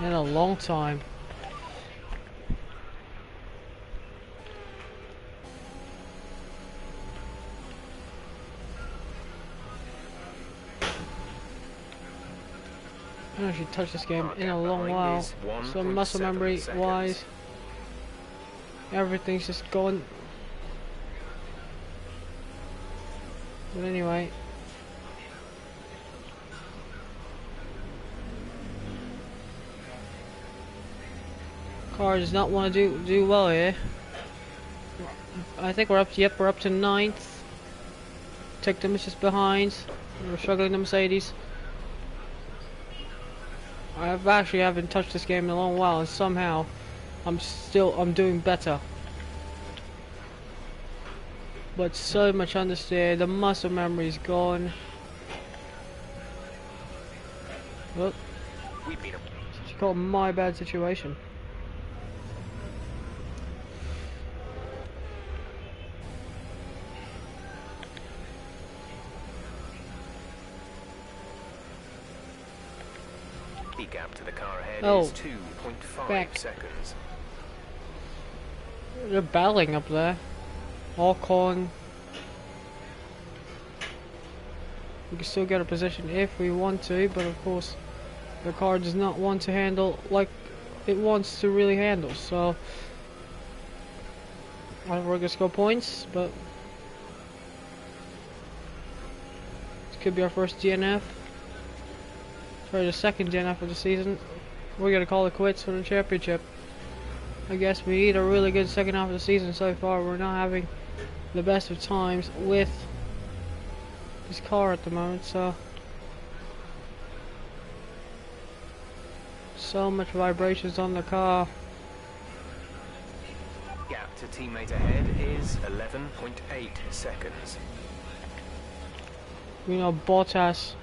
in a long time. I haven't actually touched this game in a long while, so muscle memory wise, everything's just going. But anyway, car does not want to do well here. I think we're up. Yep, we're up to 9th. Tech them is just behind. We're struggling the Mercedes. I haven't touched this game in a long while, and somehow I'm doing better. But so much understeer, the muscle memory is gone. Oh, it's called my bad situation. The gap to the car ahead is 2.5 seconds. They're battling up there. All calling. We can still get a position if we want to, but of course the car does not want to handle like it wants to really handle, so I don't know if we're gonna score points, but this could be our first DNF. Sorry, the second DNF of the season. We're gonna call it quits for the championship. I guess we need a really good second half of the season so far. We're not having the best of times with this car at the moment, so much vibrations on the car. Gap to teammate ahead is 11.8 seconds. We know Bottas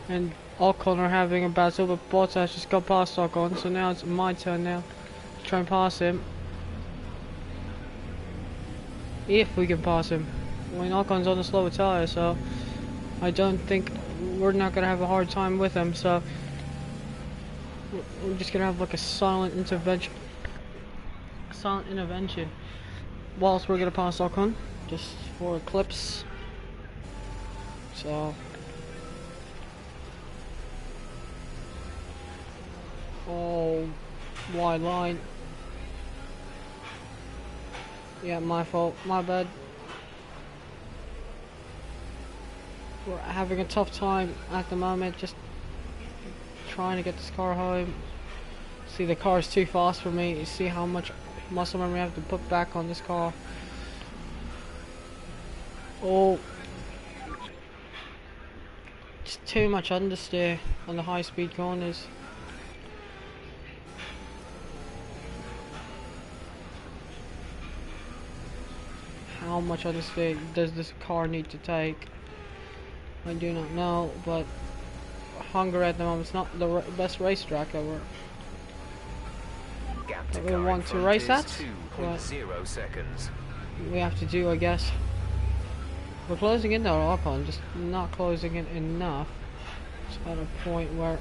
and Ocon are having a battle, but Bottas just got past Ocon, so now it's my turn now to try and pass him. If we can pass him. I mean, Ocon's on a slower tyre, so I don't think we're not gonna have a hard time with him, so we're just gonna have like a silent intervention whilst we're gonna pass Ocon, just for clips. So oh, wide line. Yeah, my fault, my bad. We're having a tough time at the moment, just trying to get this car home. See, the car is too fast for me. You see how much muscle memory I have to put back on this car. Oh, just too much understeer on the high speed corners. How much understeer does this car need to take? I do not know, but Hungary at the moment is not the best racetrack that we want to race at. 2.0 seconds. We have to do, I guess. We're closing in our Ocon, just not closing in enough. It's at a point where,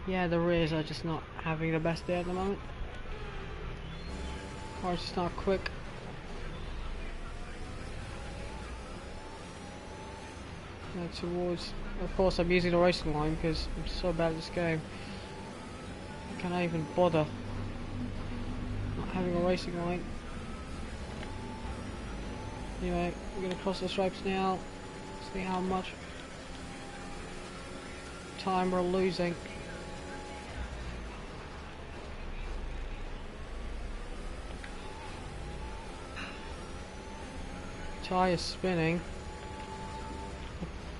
yeah, the rears are just not having the best day at the moment. Car's just not quick. Towards, of course, I'm using the racing line because I'm so bad at this game. I cannot even bother not having a racing line. Anyway, we're gonna cross the stripes now. See how much time we're losing. Tire spinning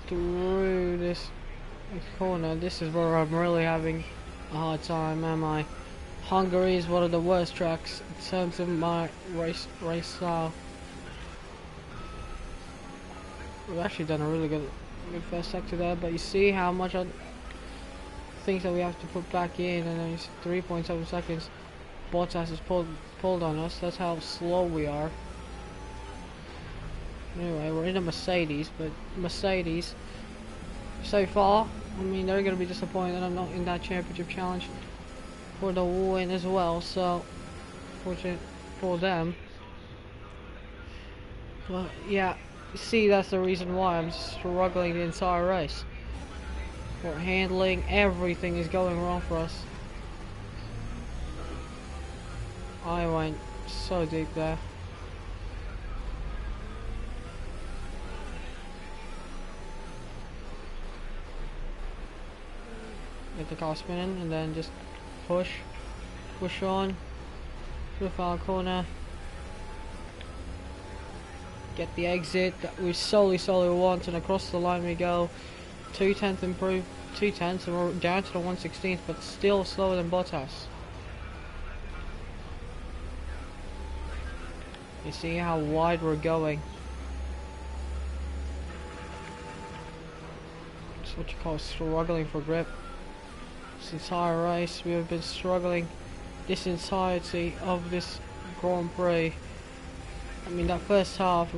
through this corner. This is where I'm really having a hard time, am I? Hungary is one of the worst tracks in terms of my race style. We've actually done a really good first sector there, but you see how much things that we have to put back in, and then it's 3.7 seconds. Bottas has pulled on us. That's how slow we are. Anyway, we're in a Mercedes, but Mercedes so far I mean, they're gonna be disappointed that I'm not in that championship challenge for the win as well. So, fortunate for them. But yeah, you see, that's the reason why I'm struggling the entire race. For handling, everything is going wrong for us. I went so deep there. Get the car spinning and then just push on to the final corner. Get the exit that we solely want, and across the line we go. 2/10 improved, 2/10, and we're down to the 1/16th, but still slower than Bottas. You see how wide we're going. It's what you call struggling for grip. This entire race we have been struggling this entirety of this Grand Prix. I mean, that first half,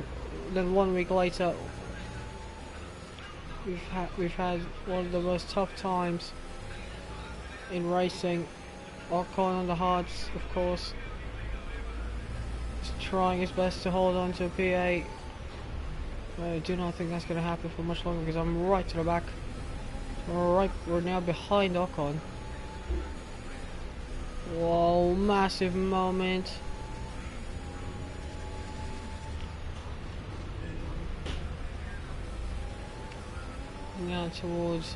then 1 week later we've had one of the most tough times in racing. Ocon on the hards, of course, is trying his best to hold on to a P8. I do not think that's going to happen for much longer because I'm right to the back. We're now behind Ocon. Whoa, massive moment. Now towards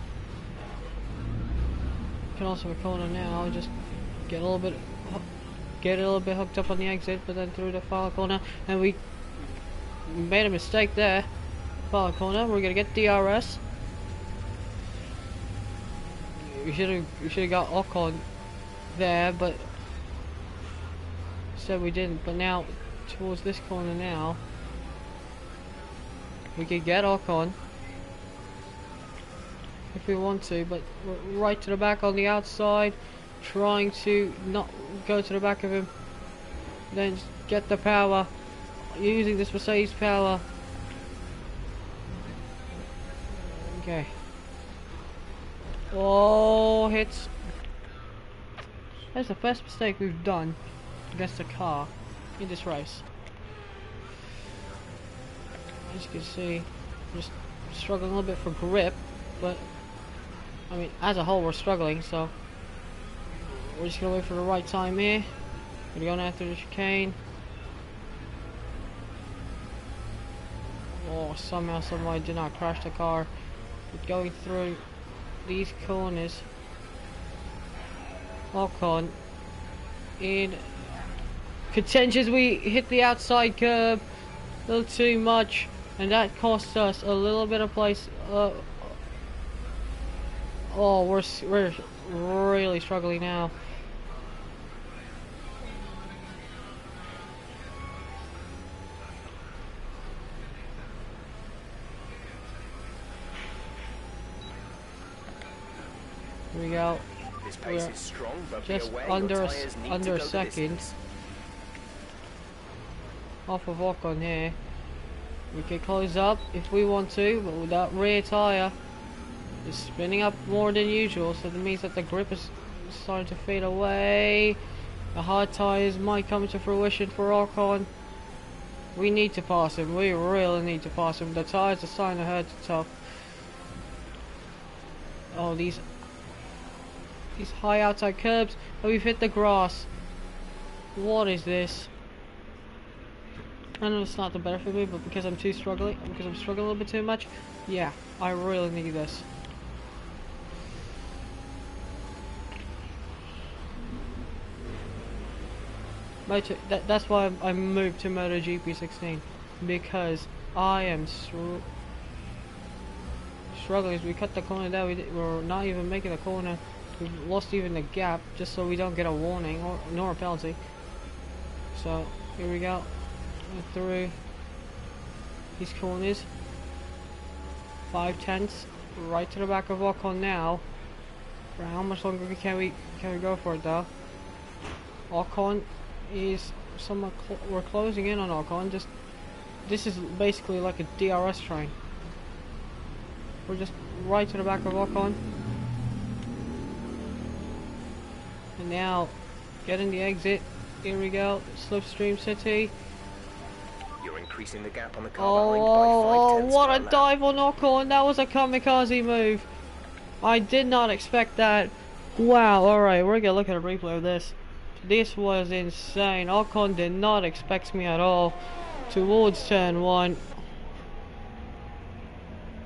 penultimate corner now, just get a little bit hooked up on the exit, but then through the final corner, and we made a mistake there. Final corner, we're gonna get DRS. We should have got Ocon there, but instead we didn't. But now towards this corner now, we could get Ocon if we want to, but we're right to the back on the outside, trying to not go to the back of him, then get the power, using this Mercedes power. Okay. Oh, hits. That's the first mistake we've done against the car in this race. As you can see, I'm just struggling a little bit for grip, but I mean, as a whole, we're struggling, so we're just gonna wait for the right time here. We're going after the chicane. Oh, somehow, some way, did not crash the car. But going through these corners, Ocon in contentious. We hit the outside curb a little too much, and that cost us a little bit of place. Oh, we're really struggling now. Here we go. This pace is strong, but just be aware under your tyres need under to a go the second distance. off of Ocon here. We can close up if we want to, but with that rear tyre is spinning up more than usual, so that means that the grip is starting to fade away. The hard tyres might come to fruition for Ocon. We need to pass him. We really need to pass him. The tyres are starting to hurt tough. Oh, these high outside curbs. Oh, we've hit the grass. What is this? I know it's not the better for me, but because I'm struggling a little bit too much, yeah, I really need this. That's why I moved to MotoGP 16, because I am struggling. As we cut the corner there, we're not even making the corner. We've lost even the gap, just so we don't get a warning nor a penalty. So here we go, through these corners, 5/10, right to the back of Ocon now. For how much longer can we go for it though? Ocon is somewhat we're closing in on Ocon. This is basically like a DRS train. We're just right to the back of Ocon. And now, getting the exit. Here we go. Slipstream City. You're increasing the gap on the car Oh, behind by 5 tenths what per a lap. dive on Ocon. That was a kamikaze move. I did not expect that. Wow, alright, we're gonna look at a replay of this. This was insane. Ocon did not expect me at all. Towards turn 1.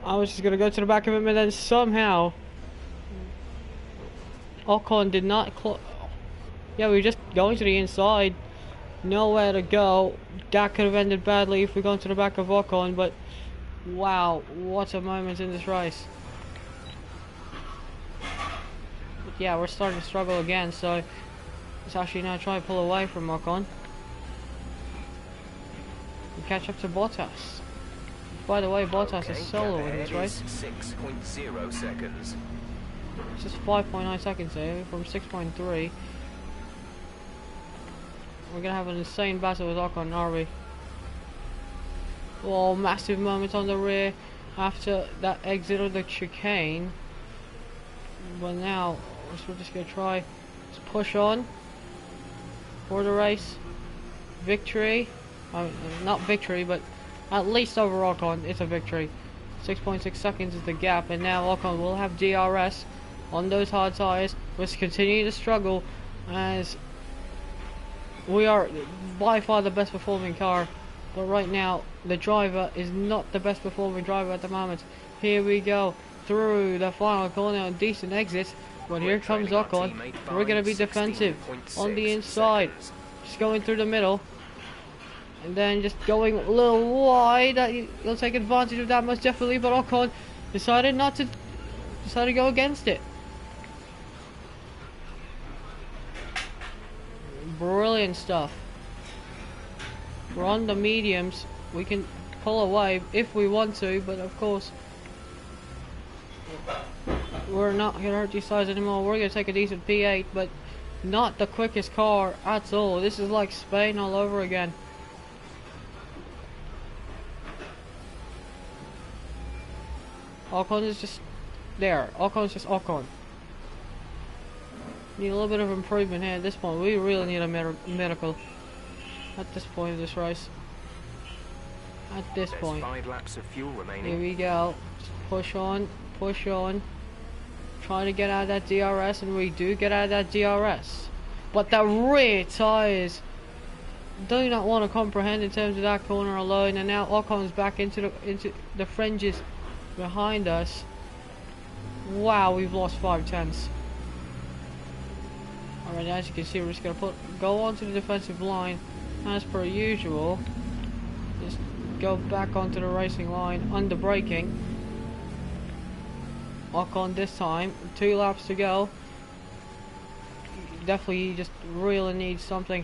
I was just gonna go to the back of him, and then somehow Ocon did not yeah, we were just going to the inside. Nowhere to go. That could have ended badly if we gone to the back of Ocon, but wow, what a moment in this race. But yeah, we're starting to struggle again, so let's actually now try to pull away from Ocon. And catch up to Bottas. By the way, Bottas is solo in this race. 6.0 seconds. It's just 5.9 seconds here from 6.3. We're gonna have an insane battle with Ocon, are we? Oh, massive moment on the rear after that exit of the chicane. But now, we're just gonna try to push on for the race. Victory. Not victory, but at least over Ocon, it's a victory. 6.6 seconds is the gap, and now Ocon will have DRS on those hard tyres. We're continuing to struggle as we are by far the best performing car, but right now the driver is not the best performing driver at the moment. Here we go through the final corner, a decent exit, but here comes Ocon. We're going to be defensive on the inside, just going through the middle, and then just going a little wide. You'll take advantage of that most definitely, but Ocon decided to go against it. Brilliant stuff. We're on the mediums. We can pull away if we want to, but of course we're not gonna hurt these sides anymore. We're gonna take a decent P8, but not the quickest car at all. This is like Spain all over again. Ocon is just there. Ocon's just Ocon. Need a little bit of improvement here at this point. We really need a miracle at this point of this race. At this point. 5 laps of fuel remaining. Here we go. Just push on, push on. Trying to get out of that DRS, and we do get out of that DRS. But the rear tyres do not want to comprehend in terms of that corner alone, and now Ocon's back into the fringes behind us. Wow, we've lost 5 tenths. Alright, as you can see, we're just going to go onto the defensive line as per usual. Just go back onto the racing line under braking. Ocon this time, 2 laps to go. Definitely just really needs something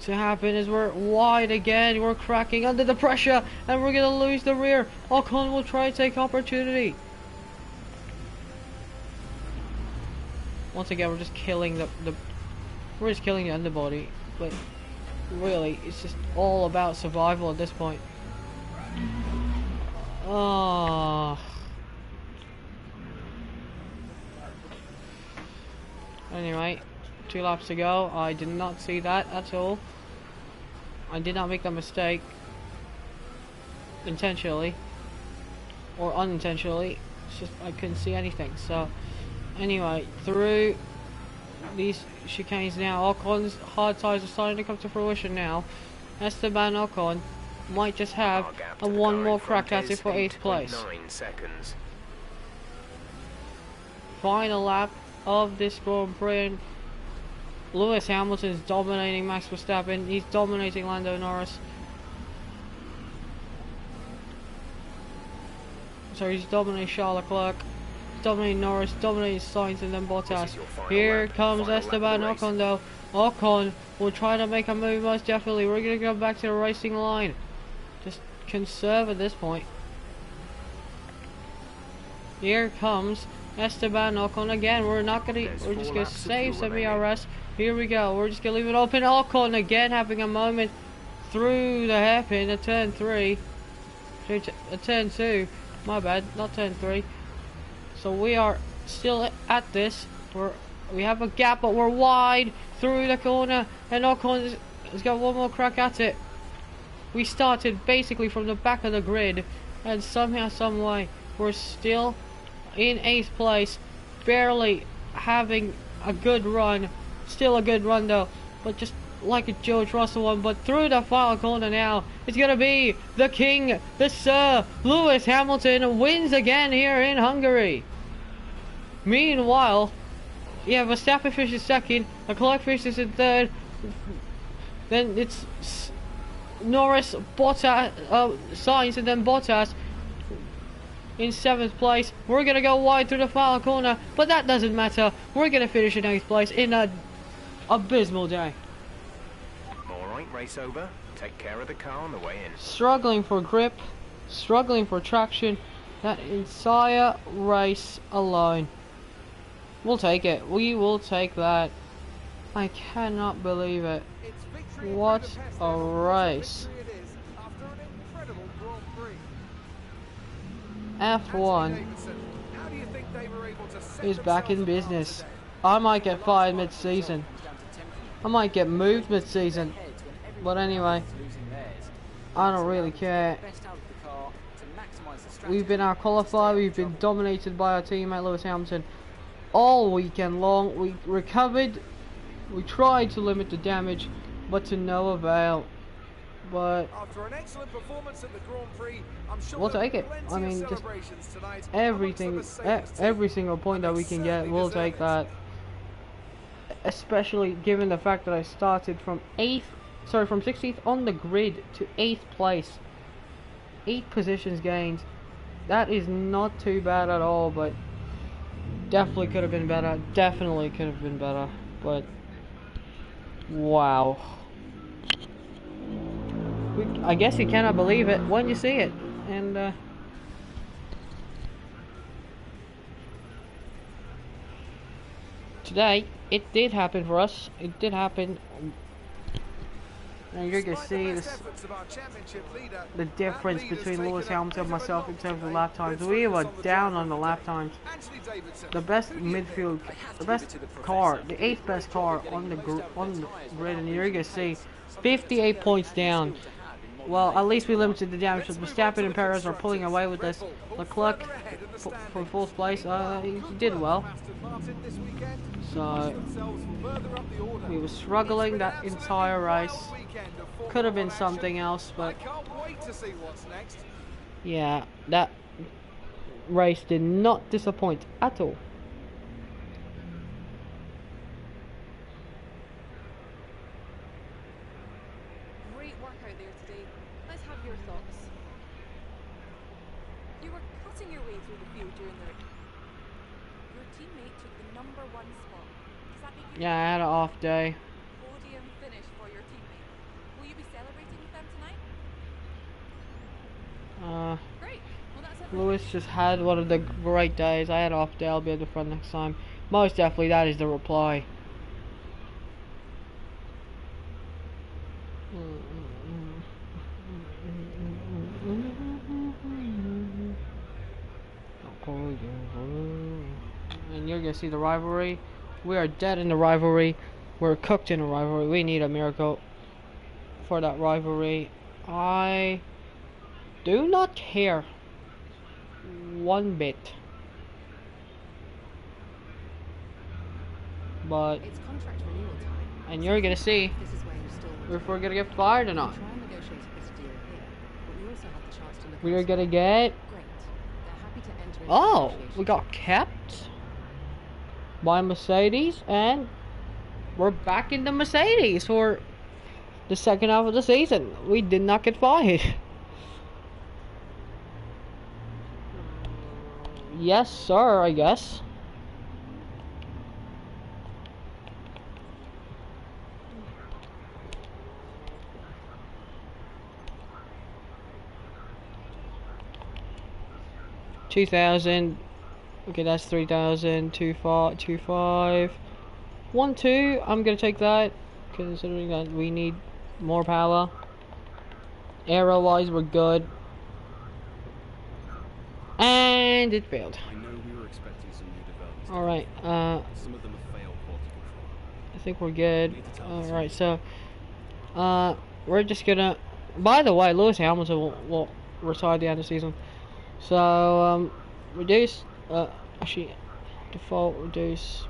to happen as we're wide again. We're cracking under the pressure and we're going to lose the rear. Ocon will try to take opportunity. Once again, we're just killing we're just killing the underbody, but really, it's just all about survival at this point. Oh. Anyway, 2 laps to go. I did not see that at all. I did not make that mistake intentionally or unintentionally. It's just I couldn't see anything. So anyway, through these chicanes now, Ocon's hard tyres are starting to come to fruition now. Esteban Ocon might just have one more crack at it for 8th place. Seconds. Final lap of this Grand Prix. Lewis Hamilton's dominating Max Verstappen. He's dominating Lando Norris. So he's dominating Charles Leclerc, dominating Norris, dominating Sainz, and then Bottas. Here comes Esteban Ocon though. Ocon will try to make a move most definitely. We're going to go back to the racing line. Just conserve at this point. Here comes Esteban Ocon again. We're just gonna save some ERS. Here we go. We're just gonna leave it open. Ocon again having a moment through the hairpin at turn 3. Turn 2. My bad, not turn 3. So we are still at this. We're We have a gap, but we're wide through the corner, and Ocon has got one more crack at it. We started basically from the back of the grid, and somehow, some way, we're still in 8th place, barely having a good run. Still a good run though, but just like a George Russell one. But through the final corner now, it's gonna be the king, the Sir Lewis Hamilton wins again here in Hungary. Meanwhile, yeah, Verstappen finishes second, Leclerc finishes in third, then it's Norris, Bottas, Sainz, and then Bottas in 7th place. We're gonna go wide through the final corner, but that doesn't matter. We're gonna finish in 8th place in an abysmal day. Alright, race over. Take care of the car on the way in. Struggling for grip, struggling for traction, that entire race alone. We'll take it. We will take that. I cannot believe it. What a race. F1 is back in business. I might get fired mid-season. I might get moved mid-season. But anyway, I don't really care. We've been out-qualified. We've been dominated by our teammate Lewis Hamilton all weekend long. We recovered. We tried to limit the damage, but to no avail. But after an excellent performance at the Grand Prix, I'm sure we'll take it. I mean, just everything, every single point that we can get, we'll take that. Especially given the fact that I started from 16th on the grid to 8th place. 8 positions gained. That is not too bad at all, but definitely could have been better. Definitely could have been better, but wow. I guess you cannot believe it when you see it, and today it did happen for us. It did happen, and you're gonna see this, the difference between Lewis Hamilton and myself in terms of lap times. We were down on the lap times. The best midfield, the best car, the 8th best car on the grid, and you're gonna see 58 points down. Well, at least we limited the damage. Verstappen and Perez are pulling away with this. Leclerc from 4th place, he did well. So we were struggling that entire race. Could have been something else, but yeah, that race did not disappoint at all. Yeah, I had an off day. Podium finish for your teammate. Will you be celebrating with them tonight? Great. Well, that's Lewis just had one of the great days. I had an off day. I'll be at the front next time. Most definitely, that is the reply. And you're gonna see the rivalry. We are dead in the rivalry. We're cooked in the rivalry. We need a miracle for that rivalry. I do not care one bit. But it's contract renewal time. and you're gonna see if we're gonna get fired or not. We are gonna get. Oh, we got kept by Mercedes, and we're back in the Mercedes for the second half of the season. We did not get fired. Yes, sir, I guess. $2,000. Okay, that's 3,000. 2,500. 1,200. I'm gonna take that, considering that we need more power. Aero wise, we're good. And it failed. I know we were expecting some new developments Alright, Some of them have failed quality control. I think we're good. Alright, so, we're just gonna, by the way, Lewis Hamilton will retire at the end of the season. So, reduce, actually, default, reduced,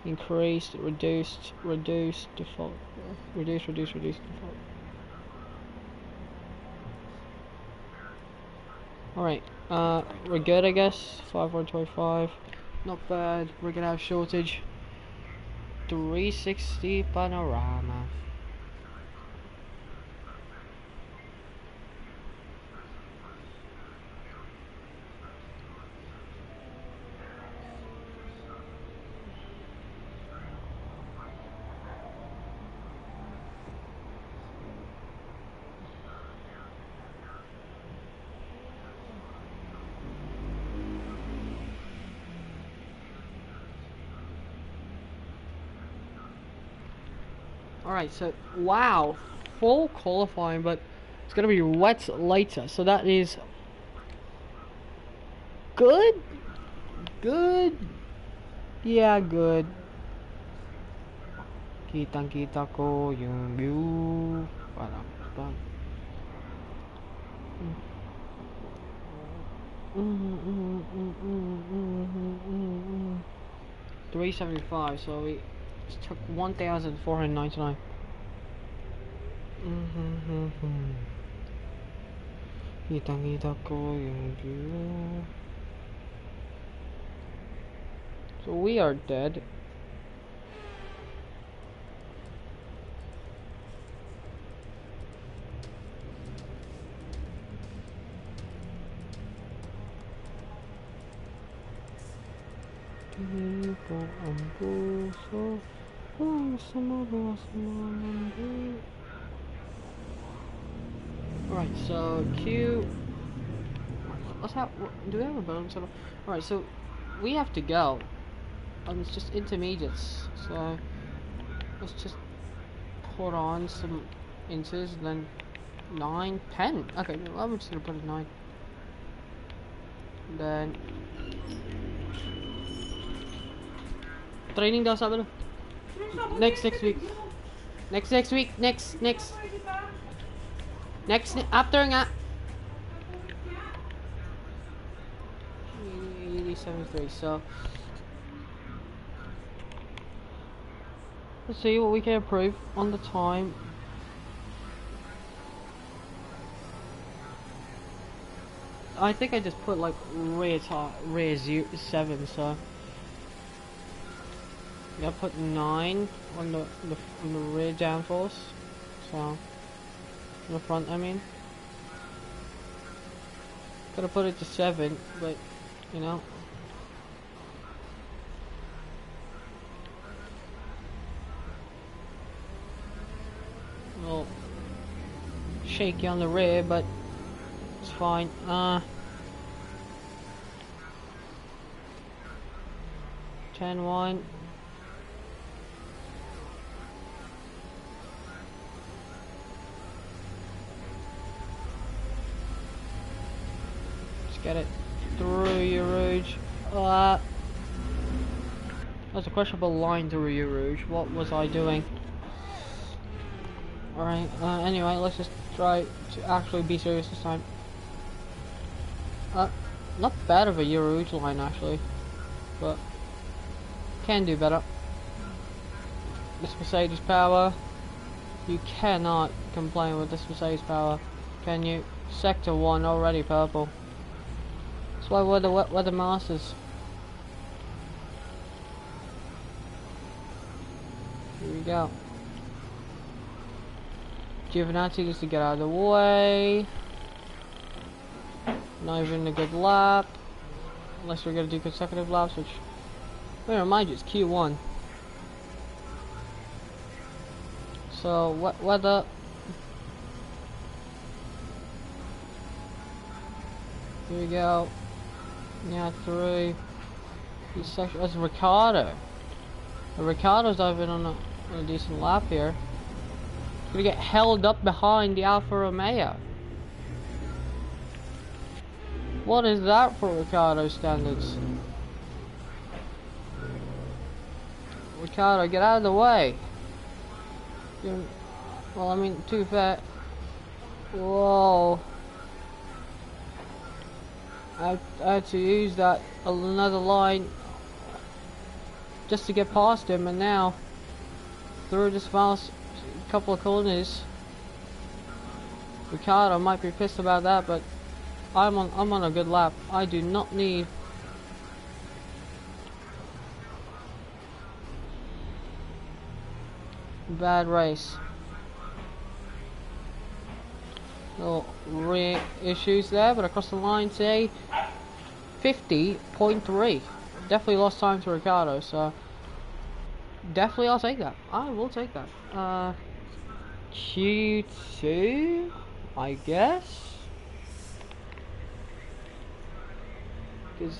increased, reduced, default, reduce, default. Alright, we're good, I guess. 5125, not bad. We're gonna have shortage. 360 panorama. Alright, so, wow, full qualifying, but it's gonna be wet later, so that is good? Good? Yeah, good. Kitang-kita ko yung view. Parang, parang. 375, so we took 1,499. Kitang-kita ko yung view. So we are dead. Alright, so Q. Let's have. Do we have a bonus? Alright, so we have to go. It's just intermediates. So let's just put on some inches, and then 9, 10. Okay, I'm just gonna put a 9. Then training daw sabi no. Next week. Next week. Next after nga. 73. So let's see what we can improve on the time. I think I just put like rear 7, so yeah, I put 9 on the rear downforce, so on the front, I mean. Gotta put it to 7, but you know. A little shaky on the rear, but it's fine. 10-1. Let's get it through your Rouge. That's a questionable line through your Rouge. What was I doing? Alright, anyway, let's just try to actually be serious this time. Not bad of a Rouge line actually, but can do better. This Mercedes power, you cannot complain with this Mercedes power, can you? Sector 1 already purple. That's why we're the masters. Here we go. Giovinazzi needs to get out of the way. Not even a good lap. Unless we're gonna do consecutive laps, which, let me remind you, it's Q1. So, weather. Here we go. Yeah, 3. That's Ricardo. Ricardo's diving on a decent lap here. Gonna get held up behind the Alfa Romeo. What is that for Ricardo standards? Ricardo, get out of the way. Well, I mean, too fat. Whoa. I had to use that another line just to get past him, and now through this fast couple of corners, Ricardo might be pissed about that, but I'm on a good lap. I do not need bad race. Little issues there, but across the line say 50.3. Definitely lost time to Ricardo, so definitely I'll take that. I will take that. Q2, I guess, because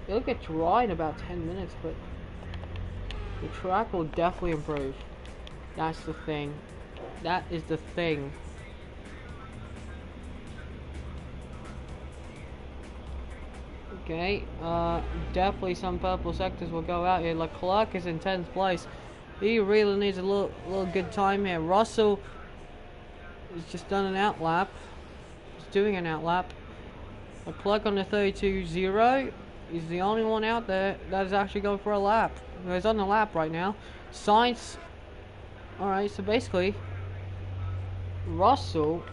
it'll get dry in about 10 minutes, but the track will definitely improve. That's the thing. That is the thing. Okay, definitely some purple sectors will go out here. Leclerc is in 10th place. He really needs a little good time here. Russell has just done an outlap. He's doing an outlap. Leclerc on the 32.0. He's the only one out there that is actually going for a lap. He's on the lap right now. Sainz. Alright, so basically, Russell.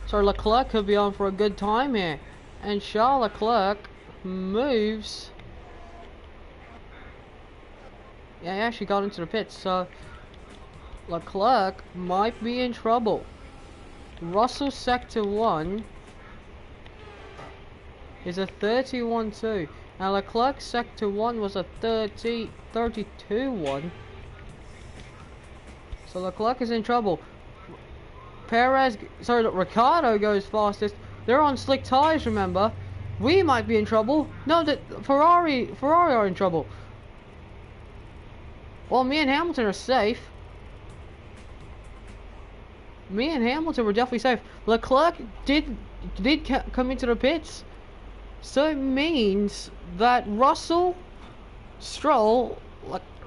So Leclerc could be on for a good time here. And Charles Leclerc moves. Yeah, he actually got into the pits, so Leclerc might be in trouble. Russell sector 1 is a 31.2. Now Leclerc sector 1 was a 32.1. So Leclerc is in trouble. Ricardo goes fastest. They're on slick tires, remember. We might be in trouble. No, that Ferrari are in trouble. Well, me and Hamilton are safe. Me and Hamilton were definitely safe. Leclerc did come into the pits. So it means that Russell, Stroll,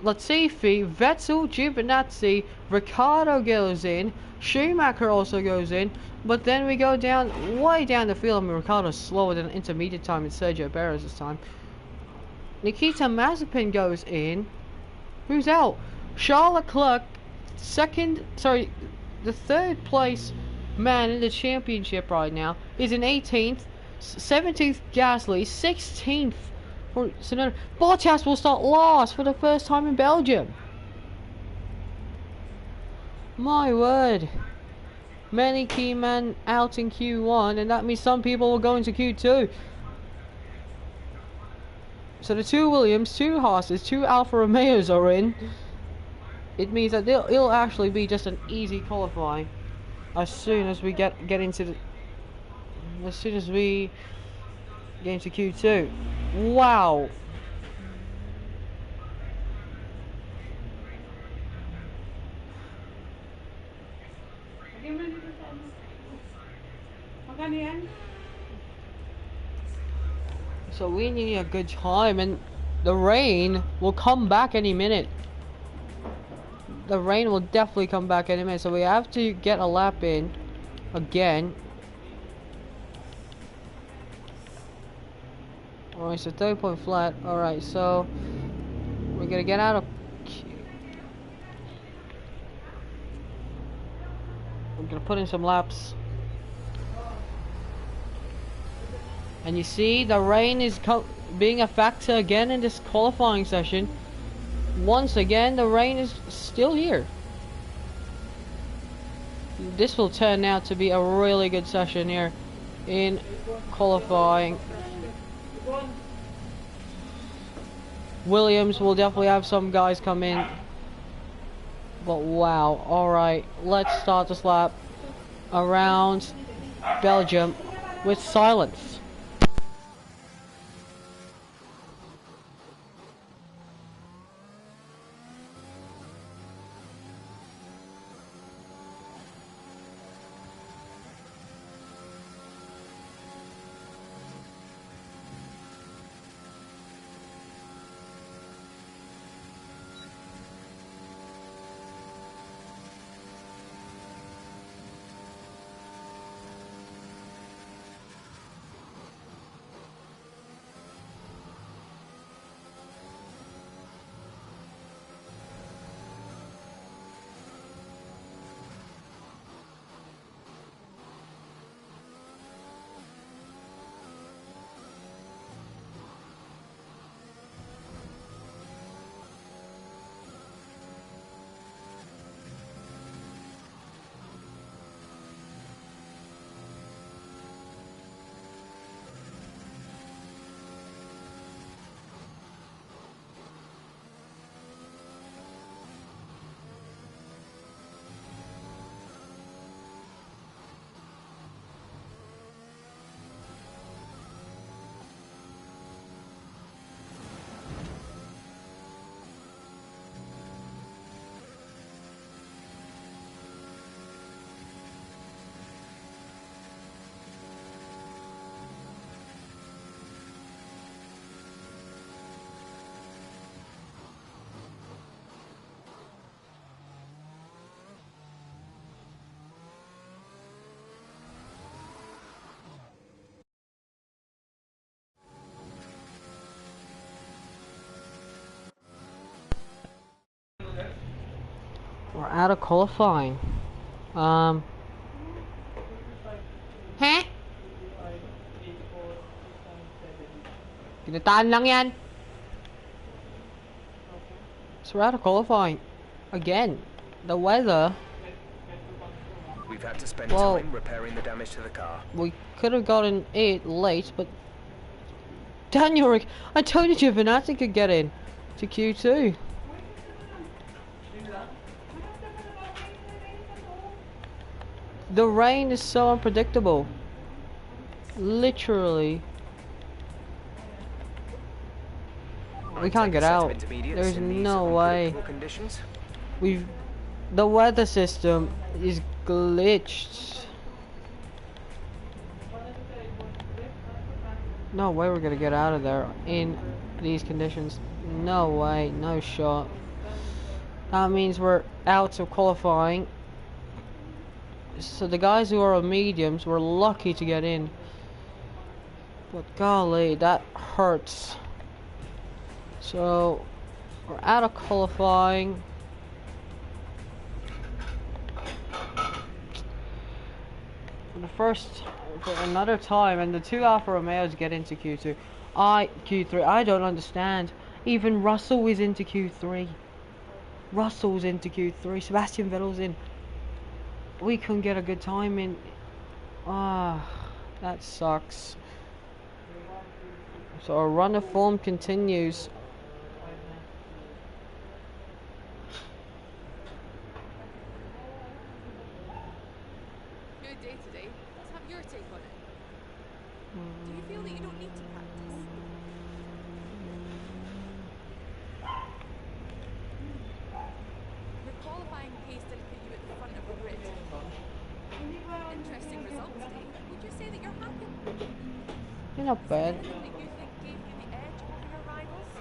Latifi, Vettel, Giovinazzi, Ricardo goes in, Schumacher also goes in, but then we go down, way down the field. I mean, Ricardo's slower than intermediate time in Sergio Perez's time. Nikita Mazepin goes in. Who's out? Charles Leclerc, the third place man in the championship right now is in 18th, 17th Gasly, 16th for Tsunoda. Bottas will start last for the first time in Belgium. My word. Many key men out in Q1, and that means some people will go into Q2. So the 2 Williams, 2 Haas's, 2 Alfa Romeos are in. It means that it'll actually be just an easy qualifying as soon as we get into the Q2. Wow. So we need a good time, and the rain will come back any minute. The rain will definitely come back any minute, so we have to get a lap in again. Alright, so 30 point flat. Alright, so we're gonna get out of we're gonna put in some laps. And you see, the rain is being a factor again in this qualifying session. Once again, the rain is still here. This will turn out to be a really good session here in qualifying. Williams will definitely have some guys come in. But wow, alright, let's start this lap around Belgium with silence. We're out of qualifying. Huh? Kinataan lang yan. So we're out of qualifying. Again. The weather. We've had to spend time repairing the damage to the car. We could have gotten it late, but Daniel, I told you Giovinazzi could get in to Q2. The rain is so unpredictable. Literally. We can't get out. There's no way. The weather system is glitched. No way we're gonna get out of there in these conditions. No way, no shot. That means we're out of qualifying. So the guys who are on mediums were lucky to get in. But golly, that hurts. So we're out of qualifying. For another time, and the two Alfa Romeos get into Q2. Q3. I don't understand. Even Russell is into Q3. Russell's into Q3. Sebastian Vettel's in. We couldn't get a good time in. That sucks. So our run of form continues. Good day today. Let's have your take on it. Do you feel that you don't need to practice? Your qualifying pace didn't put you at the front of the grid. Interesting result today. Would you say that you're happy? You're not bad. Anything that you think gave you the edge over your rivals?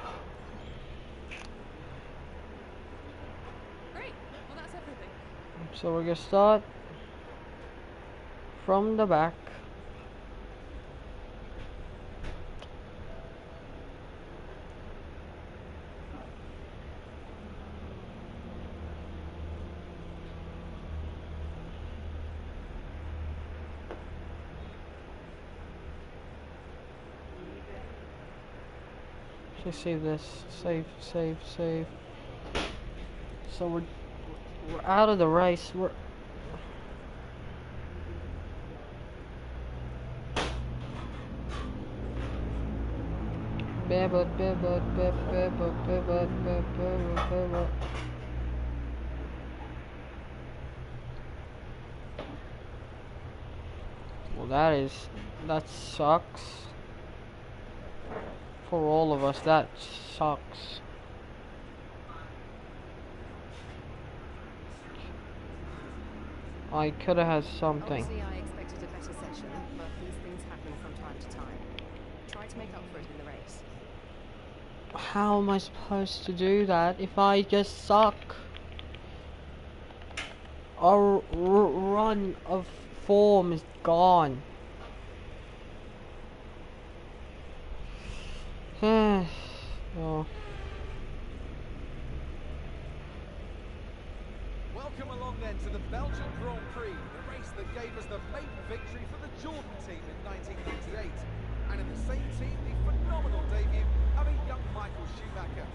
Great. Well, that's everything. So we're gonna start from the back. Let's save this. Save. So we're out of the race. We're well, that sucks. For all of us, that sucks. I could have had something. Obviously, I expected a better session, but these things happen from time to time. Try to make up for it in the race. How am I supposed to do that if I just suck? Our run of form is gone. Oh. Welcome along then to the Belgian Grand Prix, the race that gave us the maiden victory for the Jordan team in 1998. And in the same team, the phenomenal debut of a young Michael Schumacher.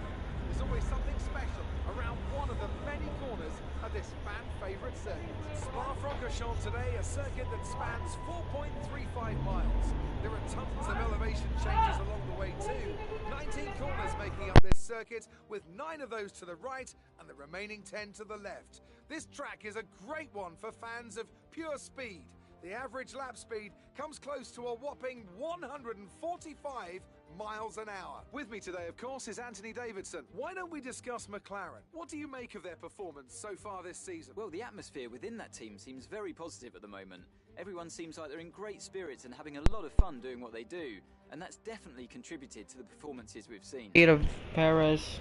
There's always something special around one of the many corners of this fan-favourite circuit. Spa-Francorchamps today, a circuit that spans 4.35 miles. There are tons of elevation changes along the way too. 19 corners making up this circuit, with 9 of those to the right and the remaining 10 to the left. This track is a great one for fans of pure speed. The average lap speed comes close to a whopping 145 miles an hour. With me today, of course, is Anthony Davidson. Why don't we discuss McLaren? What do you make of their performance so far this season? Well, the atmosphere within that team seems very positive at the moment. Everyone seems like they're in great spirits and having a lot of fun doing what they do, and that's definitely contributed to the performances we've seen. Of Perez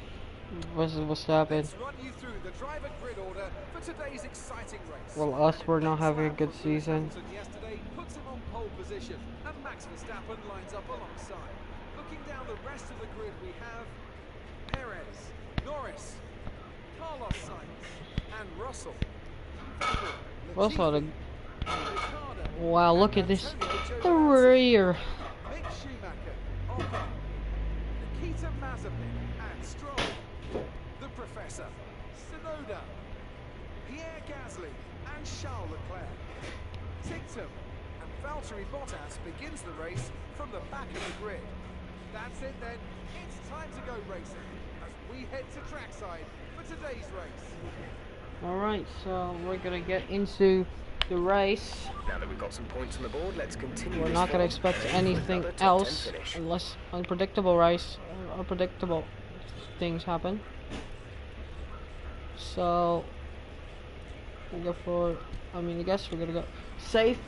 what's happened? Let's run you through the driver grid order for today's exciting race. Well, us were not having a good season. Yesterday puts him on pole position, and Max Verstappen lines up alongside. Looking down the rest of the grid, we have Perez, Norris, Carlos Sainz and Russell. Russell, Latifi, the wow, look at this. The rear. Mick Schumacher, Ocon, Nikita Mazepin and Stroll. The Professor, Sonoda, Pierre Gasly and Charles Leclerc. Tictum and Valtteri Bottas begins the race from the back of the grid. That's it then, it's time to go racing as we head to trackside for today's race. Alright, so we're gonna get into the race. Now that we've got some points on the board, let's continue. We're this not gonna one expect and aim for anything another top 10 else finish. unless unpredictable race, unpredictable things happen. So we'll go for, I guess we're gonna go safe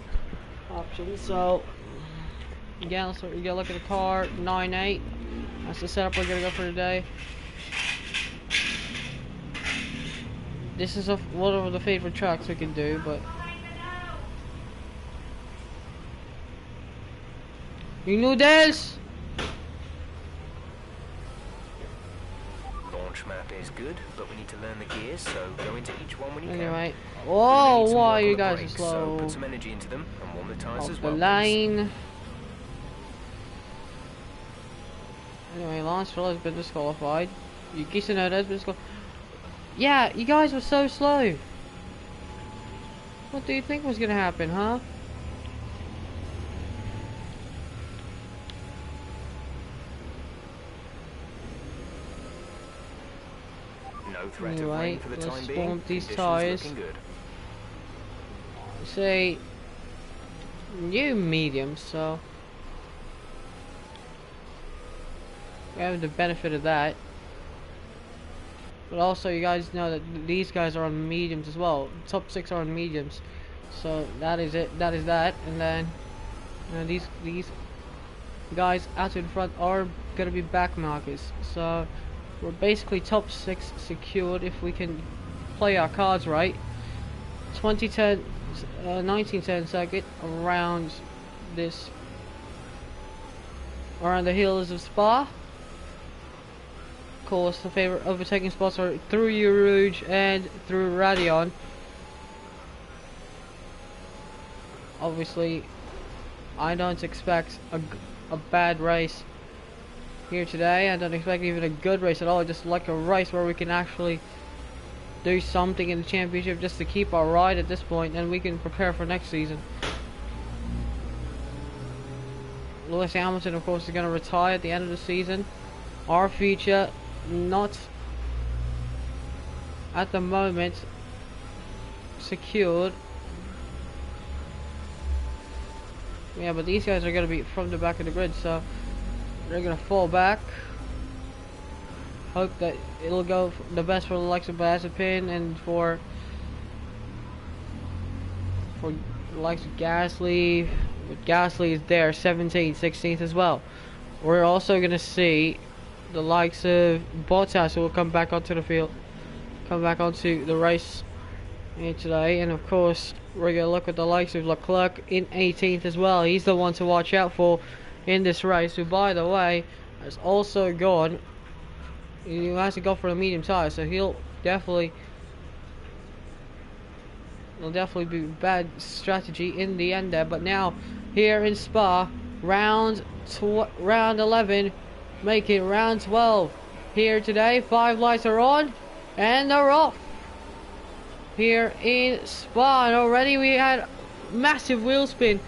option. So again, let's look at the car 9.8. That's the setup we're gonna go for today. This is one of the favorite tracks we can do, but you know this. Launch map is good, but we need to learn the gears, so go into each one when you Anyway, can. oh, Need some why work you on the guys are brakes, slow? So put some energy into them and warm the tyres Off as the well. please. line. Anyway, Lance Stroll has been disqualified. Yuki Tsunoda has been disqualified. Yeah, you guys were so slow. What do you think was gonna happen, huh? No threat of Anyway, rain for the let's time being. warm up these Conditions tyres. looking good. Say new medium, so we have the benefit of that. But also, you guys know that these guys are on mediums as well. Top 6 are on mediums, so that is it. That is that. And then these guys out in front are gonna be back markers. So we're basically top 6 secured if we can play our cards right. 1910 circuit around the hills of Spa. Of course, the favorite overtaking spots are through Eau Rouge and through Radion. Obviously, I don't expect a bad race here today. I don't expect even a good race at all. I just like a race where we can actually do something in the championship just to keep our ride at this point, and we can prepare for next season. Lewis Hamilton, of course, is going to retire at the end of the season. Our future, not at the moment secured. Yeah, but these guys are going to be from the back of the grid, so they're going to fall back. Hope that it'll go the best for the likes of Mazepin and for the likes of Gasly. But Gasly is there, 17th, 16th as well. We're also going to see the likes of Bottas, who will come back onto the field, come back onto the race here today. And of course, we're going to look at the likes of Leclerc in 18th as well. He's the one to watch out for in this race, who, by the way, has also gone. He has to go for a medium tire, so he'll definitely be bad strategy in the end there. But now here in Spa, round 11, make it round 12 here today. 5 lights are on and they're off here in Spa, and already we had massive wheel spin.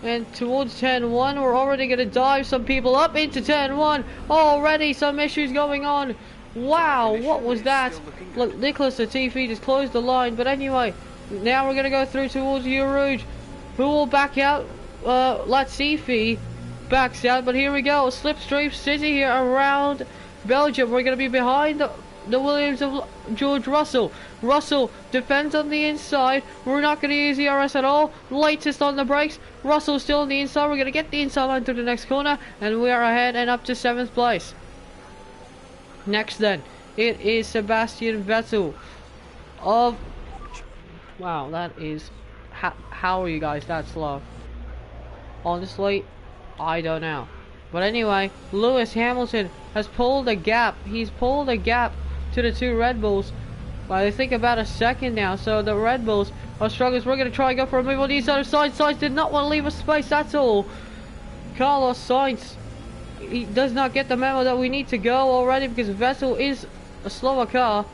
And towards turn 1, we're already going to dive some people up into turn 1. Already some issues going on. Wow, what was that? Look, Nicholas Latifi just closed the line. But anyway, now we're going to go through towards Eau Rouge. Who will back out? Latifi backs out. But here we go. Slipstream City here around Belgium. We're going to be behind the Williams of George Russell. Russell defends on the inside. We're not going to use ERS at all. Latest on the brakes. Russell still on the inside. We're going to get the inside line to the next corner, and we are ahead and up to 7th place. Next then, it is Sebastian Vettel of... Wow, that is... How are you guys that slow? Honestly, I don't know. But anyway, Lewis Hamilton has pulled a gap. He's pulled a gap to the 2 Red Bulls. But I think about a second now, so the Red Bulls are struggling. We're going to try and go for a move on the inside of Sainz. Sainz did not want to leave us space, that's all. Carlos Sainz, he does not get the memo that we need to go already because Vettel is a slower car.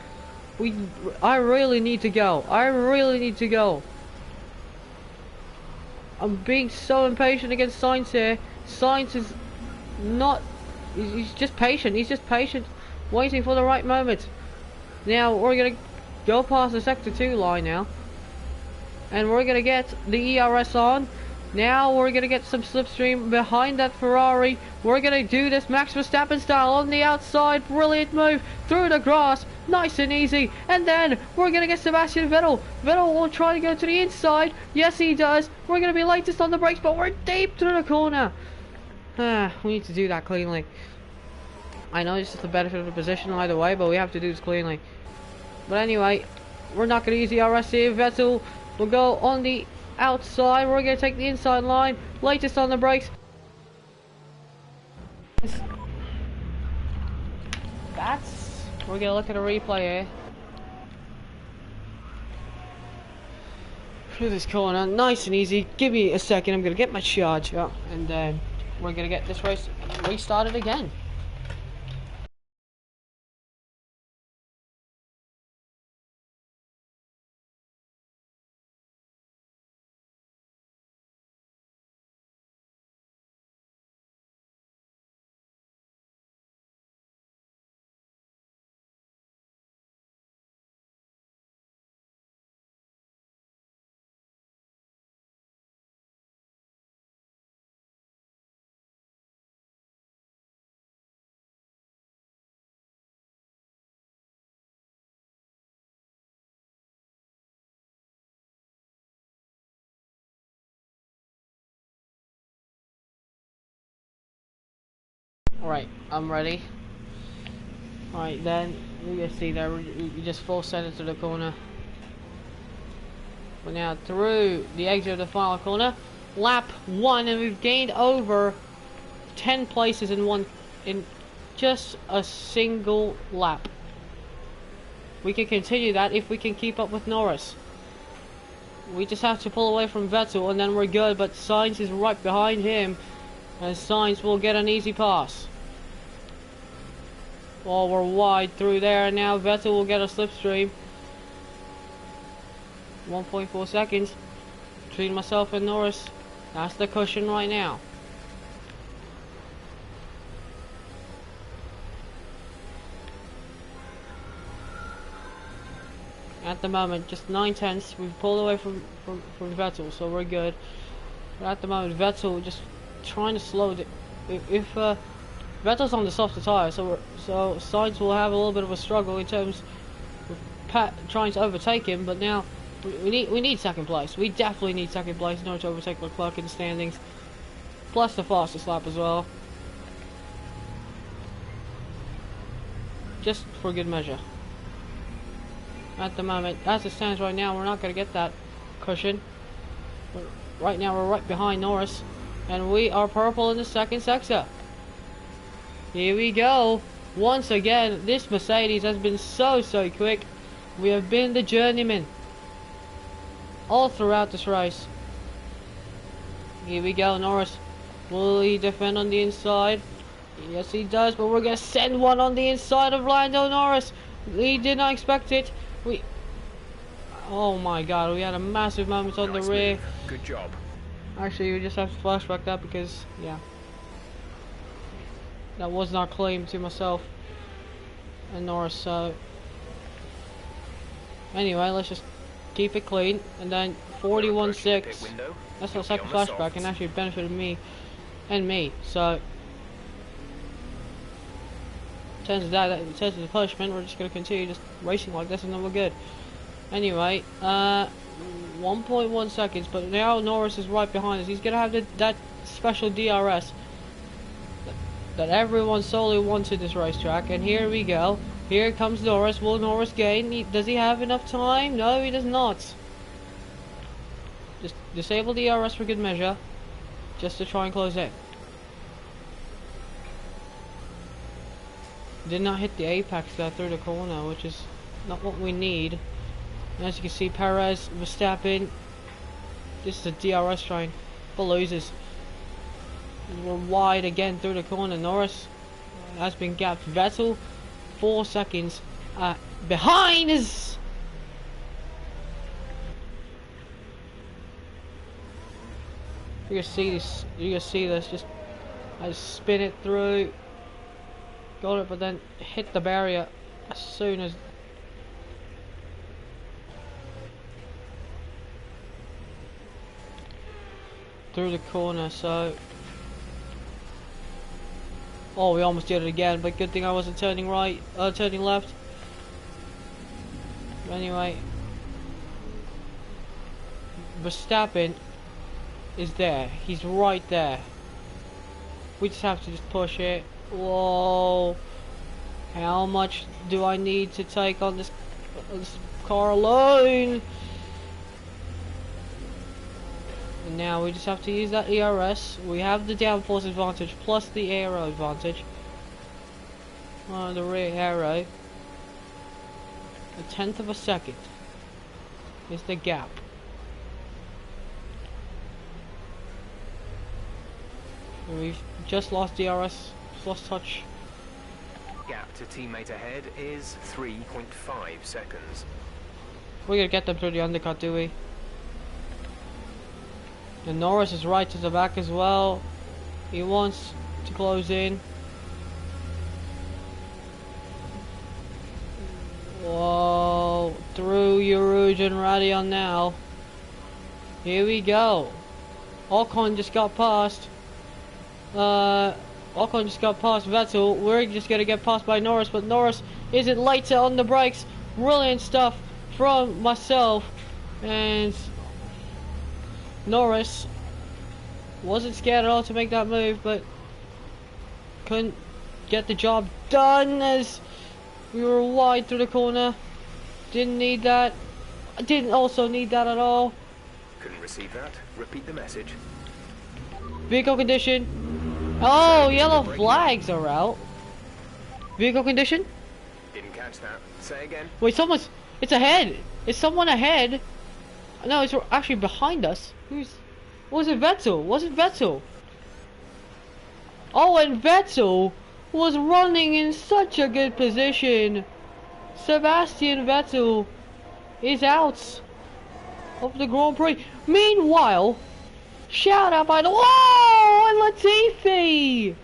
I really need to go. I really need to go. I'm being so impatient against Sainz here. Sainz is not... He's just patient. He's just patient, waiting for the right moment. Now, we're going to go past the Sector 2 line now. And we're going to get the ERS on. Now, we're going to get some slipstream behind that Ferrari. We're going to do this Max Verstappen style on the outside. Brilliant move through the grass. Nice and easy. And then, we're going to get Sebastian Vettel. Vettel will try to go to the inside. Yes, he does. We're going to be latest on the brakes, but we're deep through the corner. We need to do that cleanly. I know it's just the benefit of the position either way, but we have to do this cleanly. But anyway, we're not going to use the RS here. Vettel will go on the outside. We're going to take the inside line. Latest on the brakes. We're going to look at a replay here. Through this corner, nice and easy. Give me a second, I'm going to get my charge up. And then we're going to get this race restarted again. Alright, I'm ready. Alright then, you can see there, we just full send it to the corner. We're now through the exit of the final corner. Lap 1, and we've gained over 10 places in just a single lap. We can continue that if we can keep up with Norris. We just have to pull away from Vettel and then we're good, but Sainz is right behind him. And Sainz will get an easy pass. Well, we're wide through there, and now Vettel will get a slipstream. 1.4 seconds between myself and Norris. That's the cushion right now. At the moment, just 9/10. We've pulled away from Vettel, so we're good. But at the moment, Vettel just trying to slow it. If Vettel's on the softer tire, so Sainz will have a little bit of a struggle in terms of trying to overtake him. But now we need second place. We definitely need second place in order to overtake Leclerc in the standings, plus the fastest lap as well, just for good measure. At the moment, as it stands right now, we're not going to get that cushion. Right now, we're right behind Norris. And we are purple in the second sector. Here we go. Once again, this Mercedes has been so quick. We have been the journeyman all throughout this race. Here we go, Norris. Will he defend on the inside? Yes, he does, but we're going to send one on the inside of Lando Norris. He did not expect it. Oh my god, we had a massive moment on the rear. Move. Good job. Actually, we just have to flashback that because, yeah, that was not claimed to myself and Norris. So anyway, let's just keep it clean, and then 41.6. That's our second flashback, and actually benefited me and me. So in terms of the punishment, we're just going to continue just racing like this, and then we're good. Anyway, 1.1 seconds, but now Norris is right behind us. He's going to have that special DRS that everyone solely wanted this racetrack. And here we go. Here comes Norris. Will Norris gain? Does he have enough time? No, he does not. Just disable the DRS for good measure, just to try and close it. Did not hit the apex there through the corner, which is not what we need. And as you can see, Perez, Verstappen. This is a DRS train for losers. We're wide again through the corner. Norris has been gapped. Vettel 4 seconds behind us. You can see this. You can see this. Just I spin it through. Got it, but then hit the barrier as soon as. Through the corner, so. Oh, we almost did it again, but good thing I wasn't turning right, turning left. Anyway, Verstappen is there. He's right there. We just have to just push it. Whoa! How much do I need to take on this car alone? And now we just have to use that ERS. We have the downforce advantage plus the aero advantage. The rear aero. 1/10 of a second is the gap. And we've just lost DRS, lost touch. Gap to teammate ahead is 3.5 seconds. We're gonna get them through the undercut, do we? And Norris is right to the back as well. He wants to close in. Whoa, through Erosion Radion now. Here we go. Ocon just got past. Ocon just got past Vettel. We're just gonna get passed by Norris, but Norris isn't later on the brakes. Brilliant stuff from myself. And Norris wasn't scared at all to make that move, but couldn't get the job done as we were wide through the corner. Didn't need that. Didn't also need that at all. Couldn't receive that. Repeat the message. Vehicle condition. Oh, yellow flags are out. Vehicle condition? Didn't catch that. Say again. Wait, it's ahead. Is someone ahead? No, it's actually behind us. Was it Vettel? Was it Vettel? Oh, and Vettel was running in such a good position. Sebastian Vettel is out of the Grand Prix. Meanwhile, shout out by the and Latifi.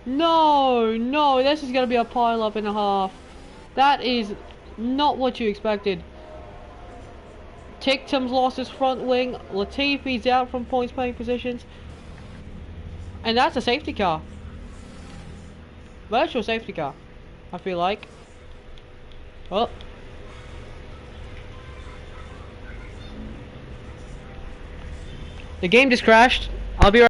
No, this is gonna be a pile up and a half. That is not what you expected. Tictum's lost his front wing. Latifi's out from points playing positions. And that's a safety car. Virtual safety car, I feel like. Oh. The game just crashed. I'll be right